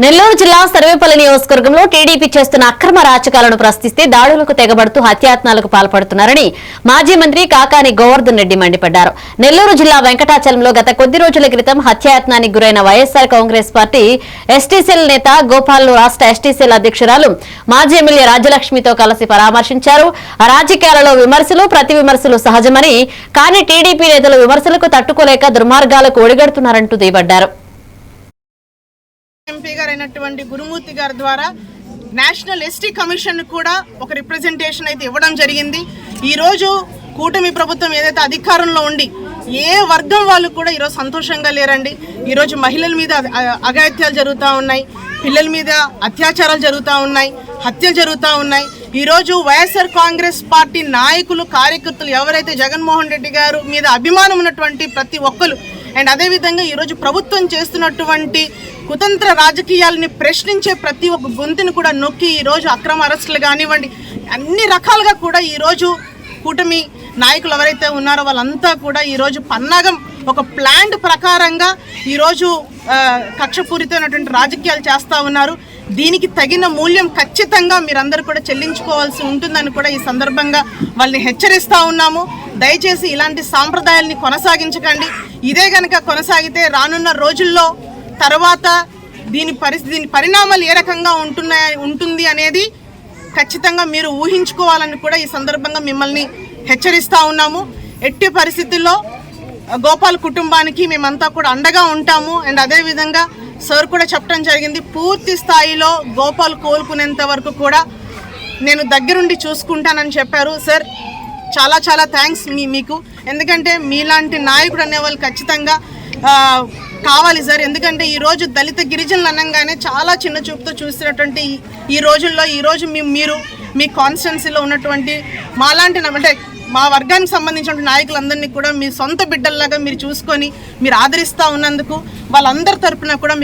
నెల్లూరు జిల్లా సర్వేపల్లి నియోజకవర్గంలో టీడీపీ చేస్తున్న అక్రమ రాజకాలను ప్రశ్నిస్తే దాడులకు తెగబడుతూ హత్యాయత్నాలకు పాల్పడుతున్నారని మాజీ మంత్రి కాకాని గోవర్ధన్ రెడ్డి మండిపడ్డారు. నెల్లూరు జిల్లా వెంకటాచలంలో గత కొద్ది రోజుల క్రితం హత్యాయత్నానికి గురైన వైఎస్ఆర్ కాంగ్రెస్ పార్టీ ఎస్టీసెల్ నేత గోపాల్ను రాష్ట్ర ఎస్టీసెల్ అధ్యక్షురాలు మాజీ ఎమ్మెల్యే రాజ్యలక్ష్మితో కలిసి పరామర్శించారు. రాజకీయాలలో విమర్శలు ప్రతి విమర్శలు సహజమని, కానీ టీడీపీ నేతలు విమర్శలకు తట్టుకోలేక దుర్మార్గాలకు ఒడిగడుతున్నారంటూ దుయ్యబట్టారు. ఎంపీ గారు అయినటువంటి గురుమూర్తి గారి ద్వారా నేషనల్ ఎస్టీ కమిషన్ కూడా ఒక రిప్రజెంటేషన్ అయితే ఇవ్వడం జరిగింది. ఈరోజు కూటమి ప్రభుత్వం ఏదైతే అధికారంలో ఉండి ఏ వర్గం వాళ్ళు కూడా ఈరోజు సంతోషంగా లేరండి. ఈరోజు మహిళల మీద అఘాయిత్యాలు జరుగుతూ ఉన్నాయి, పిల్లల మీద అత్యాచారాలు జరుగుతూ ఉన్నాయి, హత్యలు జరుగుతూ ఉన్నాయి. ఈరోజు వైఎస్ఆర్ కాంగ్రెస్ పార్టీ నాయకులు కార్యకర్తలు ఎవరైతే జగన్మోహన్ రెడ్డి గారు మీద అభిమానం ఉన్నటువంటి ప్రతి ఒక్కరు అండ్ అదేవిధంగా ఈరోజు ప్రభుత్వం చేస్తున్నటువంటి కుతంత్ర రాజకీయాలని ప్రశ్నించే ప్రతి ఒక్క గొంతుని కూడా నొక్కి ఈరోజు అక్రమ అరెస్టులు కానివ్వండి అన్ని రకాలుగా కూడా ఈరోజు కూటమి నాయకులు ఎవరైతే ఉన్నారో వాళ్ళంతా కూడా ఈరోజు పన్నాగం ఒక ప్లాన్ ప్రకారంగా ఈరోజు కక్షపూరితమైనటువంటి రాజకీయాలు చేస్తూ ఉన్నారు. దీనికి తగిన మూల్యం ఖచ్చితంగా మీరందరూ కూడా చెల్లించుకోవాల్సి ఉంటుందని కూడా ఈ సందర్భంగా వాళ్ళని హెచ్చరిస్తూ ఉన్నాము. దయచేసి ఇలాంటి సాంప్రదాయాల్ని కొనసాగించకండి. ఇదే కనుక కొనసాగితే రానున్న రోజుల్లో తర్వాత దీని పరిణామాలు ఏ రకంగా ఉంటుంది అనేది ఖచ్చితంగా మీరు ఊహించుకోవాలని కూడా ఈ సందర్భంగా మిమ్మల్ని హెచ్చరిస్తూ ఉన్నాము. ఎట్టి పరిస్థితుల్లో గోపాల్ కుటుంబానికి మేమంతా కూడా అండగా ఉంటాము. అండ్ అదేవిధంగా సార్ కూడా చెప్పడం జరిగింది, పూర్తి స్థాయిలో గోపాల్ కోలుకునేంత వరకు కూడా నేను దగ్గరుండి చూసుకుంటానని చెప్పారు. సార్ చాలా చాలా థ్యాంక్స్ మీకు, ఎందుకంటే మీలాంటి నాయకుడు అనేవాళ్ళు ఖచ్చితంగా కావాలి సార్. ఎందుకంటే ఈరోజు దళిత గిరిజనులు అనగానే చాలా చిన్న చూపుతో చూస్తున్నటువంటి ఈ రోజుల్లో ఈరోజు మీరు మీ కాన్స్టిట్యున్సీలో ఉన్నటువంటి మాలాంటి అంటే మా వర్గానికి సంబంధించిన నాయకులందరినీ కూడా మీ సొంత బిడ్డల్లాగా మీరు చూసుకొని మీరు ఆదరిస్తూ ఉన్నందుకు వాళ్ళందరి తరపున కూడా